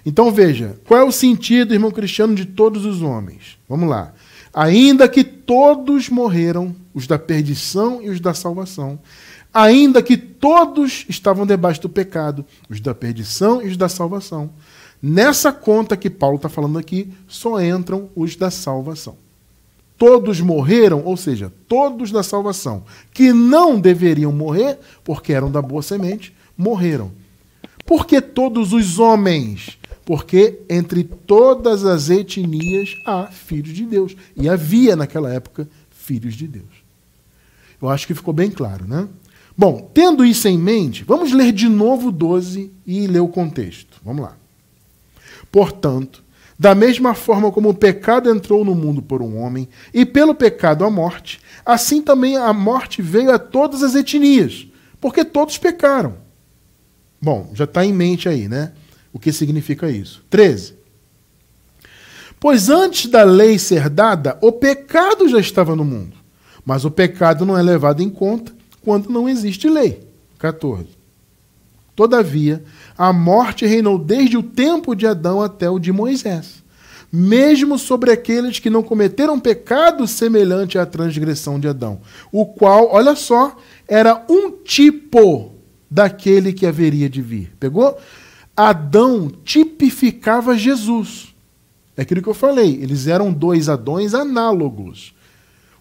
S1: Então veja, qual é o sentido, irmão Cristiano, de todos os homens? Vamos lá. Ainda que todos morreram, os da perdição e os da salvação, ainda que todos estavam debaixo do pecado, os da perdição e os da salvação, nessa conta que Paulo está falando aqui, só entram os da salvação. Todos morreram, ou seja, todos da salvação, que não deveriam morrer, porque eram da boa semente, morreram. Por que todos os homens? Porque entre todas as etnias há filhos de Deus. E havia, naquela época, filhos de Deus. Eu acho que ficou bem claro, né? Bom, tendo isso em mente, vamos ler de novo 12 e ler o contexto. Vamos lá. Portanto, da mesma forma como o pecado entrou no mundo por um homem, e pelo pecado a morte, assim também a morte veio a todas as etnias, porque todos pecaram. Bom, já está em mente aí, né? O que significa isso? 13. Pois antes da lei ser dada, o pecado já estava no mundo, mas o pecado não é levado em conta quando não existe lei. 14. Todavia, a morte reinou desde o tempo de Adão até o de Moisés, mesmo sobre aqueles que não cometeram pecado semelhante à transgressão de Adão, o qual, olha só, era um tipo daquele que haveria de vir. Pegou? Adão tipificava Jesus. É aquilo que eu falei, eles eram dois Adões análogos.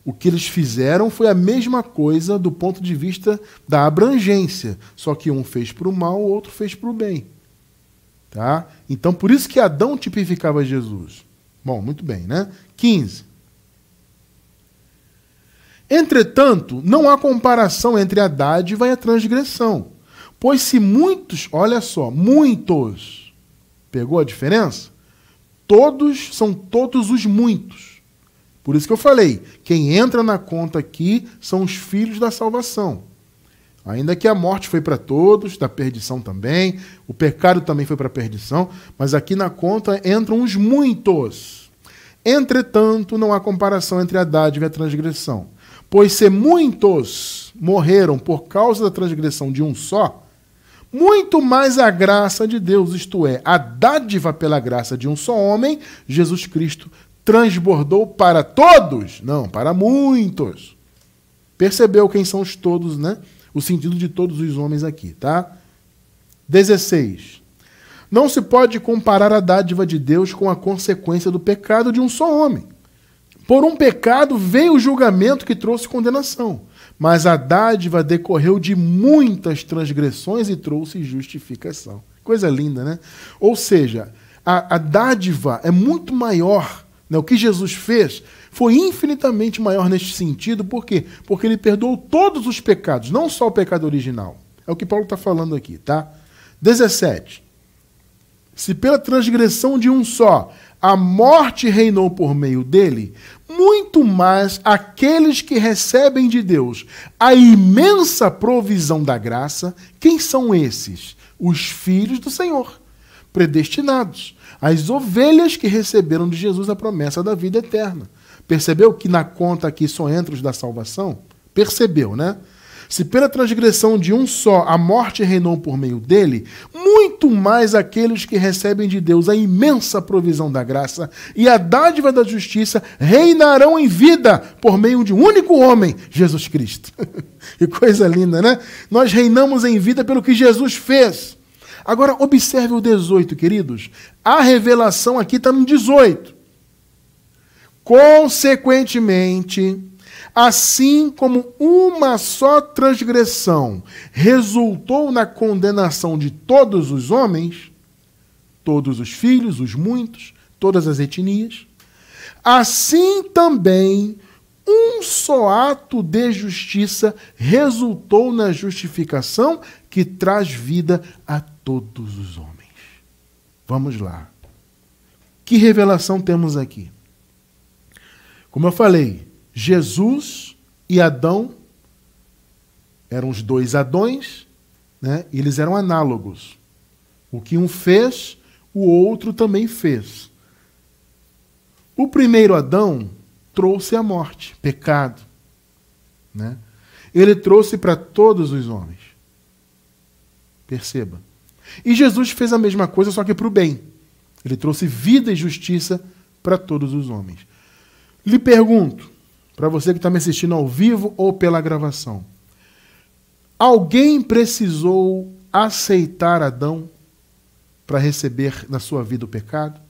S1: O que eles fizeram foi a mesma coisa do ponto de vista da abrangência, só que um fez para o mal, o outro fez para o bem. Tá? Então, por isso que Adão tipificava Jesus. Bom, muito bem, né? 15. Entretanto, não há comparação entre a dádiva e a transgressão. Pois se muitos, olha só, muitos, pegou a diferença? Todos são todos os muitos. Por isso que eu falei, quem entra na conta aqui são os filhos da salvação. Ainda que a morte foi para todos, da perdição também, o pecado também foi para a perdição, mas aqui na conta entram os muitos. Entretanto, não há comparação entre a dádiva e a transgressão. Pois se muitos morreram por causa da transgressão de um só, muito mais a graça de Deus, isto é, a dádiva pela graça de um só homem, Jesus Cristo, transbordou para todos, não, para muitos. Percebeu quem são os todos, né? O sentido de todos os homens aqui, tá? 16. Não se pode comparar a dádiva de Deus com a consequência do pecado de um só homem. Por um pecado veio o julgamento que trouxe condenação, mas a dádiva decorreu de muitas transgressões e trouxe justificação. Coisa linda, né? Ou seja, a dádiva é muito maior, né? O que Jesus fez foi infinitamente maior neste sentido. Por quê? Porque ele perdoou todos os pecados, não só o pecado original. É o que Paulo está falando aqui, tá? 17. Se pela transgressão de um só a morte reinou por meio dele, muito mais aqueles que recebem de Deus a imensa provisão da graça, quem são esses? Os filhos do Senhor, predestinados, as ovelhas que receberam de Jesus a promessa da vida eterna. Percebeu que na conta aqui só entra os da salvação? Percebeu, né? Se pela transgressão de um só a morte reinou por meio dele, muito mais aqueles que recebem de Deus a imensa provisão da graça e a dádiva da justiça reinarão em vida por meio de um único homem, Jesus Cristo. Que coisa linda, né? Nós reinamos em vida pelo que Jesus fez. Agora, observe o 18, queridos. A revelação aqui está no 18. Consequentemente, assim como uma só transgressão resultou na condenação de todos os homens, todos os filhos, os muitos, todas as etnias, assim também um só ato de justiça resultou na justificação que traz vida a todos os homens. Vamos lá. Que revelação temos aqui? Como eu falei, Jesus e Adão eram os dois Adões, né? Eles eram análogos. O que um fez, o outro também fez. O primeiro Adão trouxe a morte, pecado, né? Ele trouxe para todos os homens. Perceba. E Jesus fez a mesma coisa, só que para o bem. Ele trouxe vida e justiça para todos os homens. Lhe pergunto, para você que está me assistindo ao vivo ou pela gravação, alguém precisou aceitar Adão para receber na sua vida o pecado?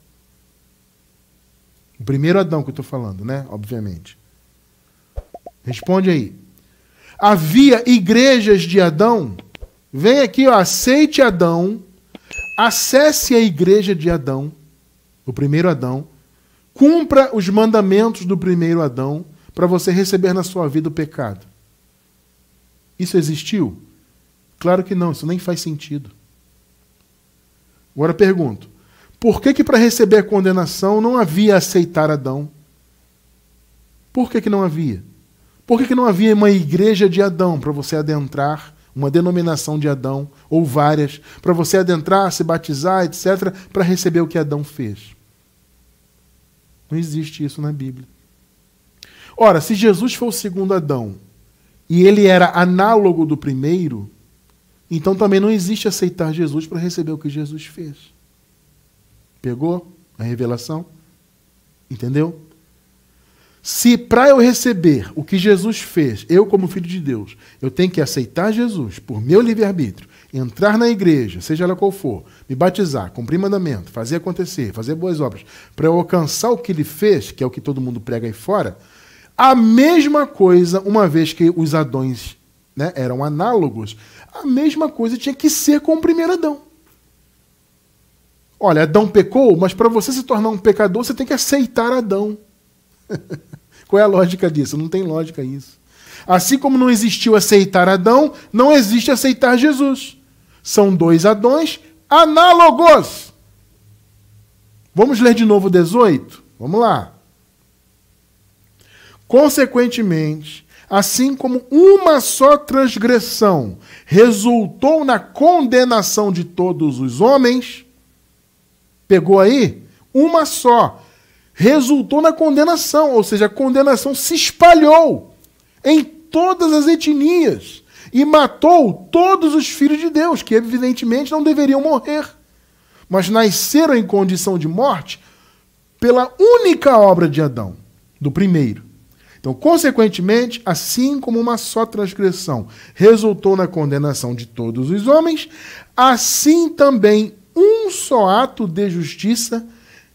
S1: O primeiro Adão que eu estou falando, né? Obviamente. Responde aí. Havia igrejas de Adão? Vem aqui, ó, aceite Adão, acesse a igreja de Adão, o primeiro Adão, cumpra os mandamentos do primeiro Adão para você receber na sua vida o pecado. Isso existiu? Claro que não, isso nem faz sentido. Agora pergunto, por que para receber a condenação não havia aceitar Adão? Por que não havia? Por que não havia uma igreja de Adão para você adentrar, uma denominação de Adão, ou várias, para você adentrar, se batizar, etc., para receber o que Adão fez? Não existe isso na Bíblia. Ora, se Jesus foi o segundo Adão, e ele era análogo do primeiro, então também não existe aceitar Jesus para receber o que Jesus fez. Pegou a revelação? Entendeu? Se para eu receber o que Jesus fez, eu como filho de Deus, eu tenho que aceitar Jesus por meu livre-arbítrio, entrar na igreja, seja ela qual for, me batizar, cumprir mandamento, fazer acontecer, fazer boas obras, para eu alcançar o que ele fez, que é o que todo mundo prega aí fora, a mesma coisa, uma vez que os Adões, né, eram análogos, a mesma coisa tinha que ser com o primeiro Adão. Olha, Adão pecou, mas para você se tornar um pecador, você tem que aceitar Adão. Qual é a lógica disso? Não tem lógica isso. Assim como não existiu aceitar Adão, não existe aceitar Jesus. São dois Adões análogos. Vamos ler de novo o 18? Vamos lá. Consequentemente, assim como uma só transgressão resultou na condenação de todos os homens, pegou aí? Uma só. Resultou na condenação, ou seja, a condenação se espalhou em todas as etnias e matou todos os filhos de Deus, que evidentemente não deveriam morrer, mas nasceram em condição de morte pela única obra de Adão, do primeiro. Então, consequentemente, assim como uma só transgressão resultou na condenação de todos os homens, assim também um só ato de justiça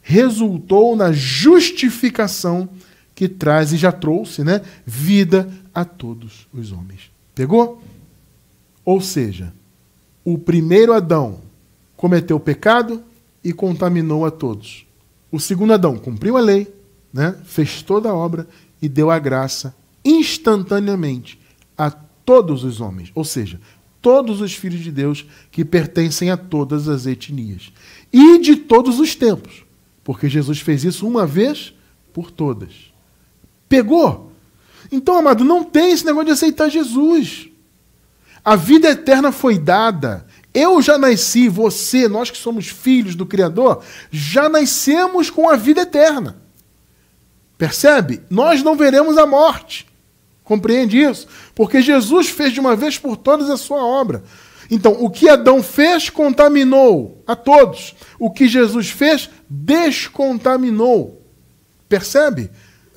S1: resultou na justificação que traz e já trouxe, né, vida a todos os homens. Pegou? Ou seja, o primeiro Adão cometeu pecado e contaminou a todos. O segundo Adão cumpriu a lei, né, fez toda a obra e deu a graça instantaneamente a todos os homens. Ou seja, todos os filhos de Deus que pertencem a todas as etnias. E de todos os tempos. Porque Jesus fez isso uma vez por todas. Pegou? Então, amado, não tem esse negócio de aceitar Jesus. A vida eterna foi dada. Eu já nasci, você, nós que somos filhos do Criador, já nascemos com a vida eterna. Percebe? Nós não veremos a morte. Compreende isso? Porque Jesus fez de uma vez por todas a sua obra. Então, o que Adão fez, contaminou a todos. O que Jesus fez, descontaminou. Percebe?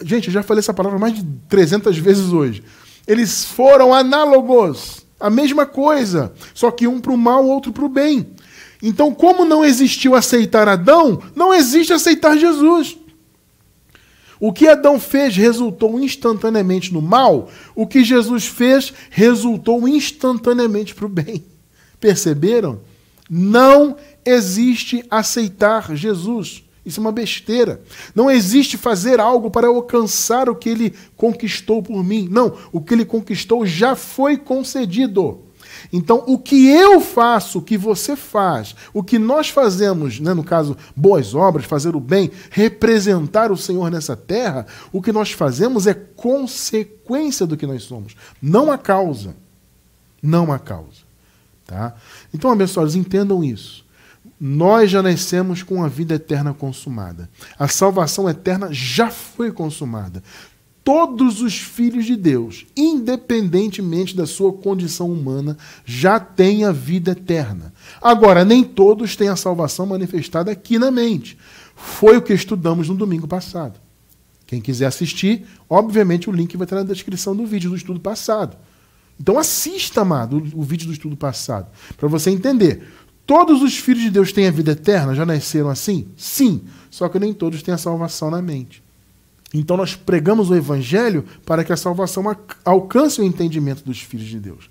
S1: Gente, eu já falei essa palavra mais de 300 vezes hoje. Eles foram análogos. A mesma coisa. Só que um para o mal, outro para o bem. Então, como não existiu aceitar Adão, não existe aceitar Jesus. O que Adão fez resultou instantaneamente no mal. O que Jesus fez resultou instantaneamente para o bem. Perceberam? Não existe aceitar Jesus. Isso é uma besteira. Não existe fazer algo para alcançar o que ele conquistou por mim. Não, o que ele conquistou já foi concedido. Então, o que eu faço, o que você faz, o que nós fazemos, né, no caso, boas obras, fazer o bem, representar o Senhor nessa terra, o que nós fazemos é consequência do que nós somos, não a causa. Não a causa. Tá? Então, abençoados, entendam isso. Nós já nascemos com a vida eterna consumada. A salvação eterna já foi consumada. Todos os filhos de Deus, independentemente da sua condição humana, já têm a vida eterna. Agora, nem todos têm a salvação manifestada aqui na mente. Foi o que estudamos no domingo passado. Quem quiser assistir, obviamente o link vai estar na descrição do vídeo do estudo passado. Então assista, amado, o vídeo do estudo passado, para você entender. Todos os filhos de Deus têm a vida eterna? Já nasceram assim? Sim, só que nem todos têm a salvação na mente. Então nós pregamos o evangelho para que a salvação alcance o entendimento dos filhos de Deus.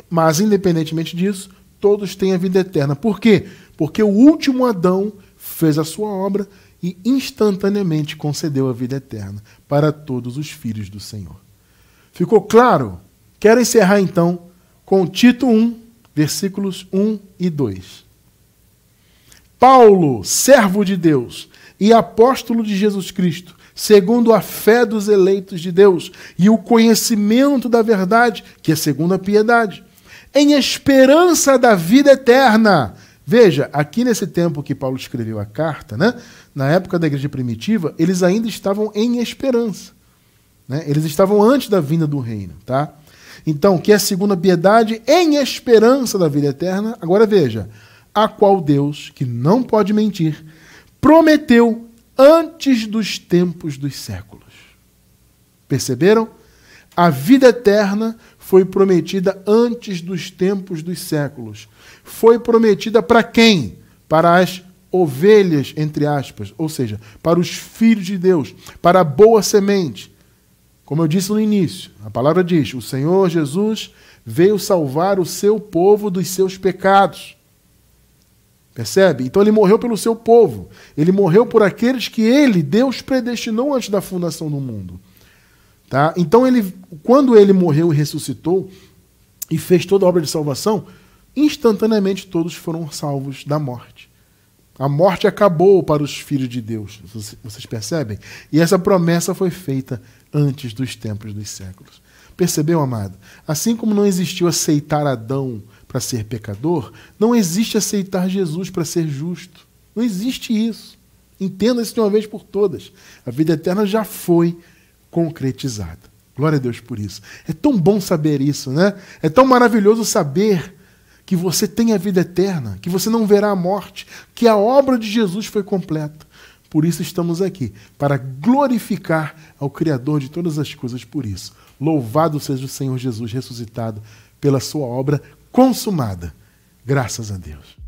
S1: Mas, independentemente disso, todos têm a vida eterna. Por quê? Porque o último Adão fez a sua obra e instantaneamente concedeu a vida eterna para todos os filhos do Senhor. Ficou claro? Quero encerrar então com Tito 1, versículos 1 e 2. Paulo, servo de Deus e apóstolo de Jesus Cristo, segundo a fé dos eleitos de Deus e o conhecimento da verdade, que é segundo a piedade, em esperança da vida eterna. Veja, aqui nesse tempo que Paulo escreveu a carta, né, na época da igreja primitiva, eles ainda estavam em esperança. Né? Eles estavam antes da vinda do reino. Tá? Então, que é segundo a piedade, em esperança da vida eterna. Agora veja, a qual Deus, que não pode mentir, prometeu antes dos tempos dos séculos. Perceberam? A vida eterna foi prometida antes dos tempos dos séculos. Foi prometida para quem? Para as ovelhas, entre aspas, ou seja, para os filhos de Deus, para a boa semente. Como eu disse no início, a palavra diz, o Senhor Jesus veio salvar o seu povo dos seus pecados. Percebe? Então ele morreu pelo seu povo. Ele morreu por aqueles que ele, Deus, predestinou antes da fundação do mundo. Tá? Então, quando ele morreu e ressuscitou e fez toda a obra de salvação, instantaneamente todos foram salvos da morte. A morte acabou para os filhos de Deus. Vocês percebem? E essa promessa foi feita antes dos tempos dos séculos. Percebeu, amado? Assim como não existiu aceitar Adão para ser pecador, não existe aceitar Jesus para ser justo. Não existe isso. Entenda isso de uma vez por todas. A vida eterna já foi concretizada. Glória a Deus por isso. É tão bom saber isso, né? É tão maravilhoso saber que você tem a vida eterna, que você não verá a morte, que a obra de Jesus foi completa. Por isso estamos aqui, para glorificar ao Criador de todas as coisas por isso. Louvado seja o Senhor Jesus ressuscitado pela sua obra consumada. Graças a Deus.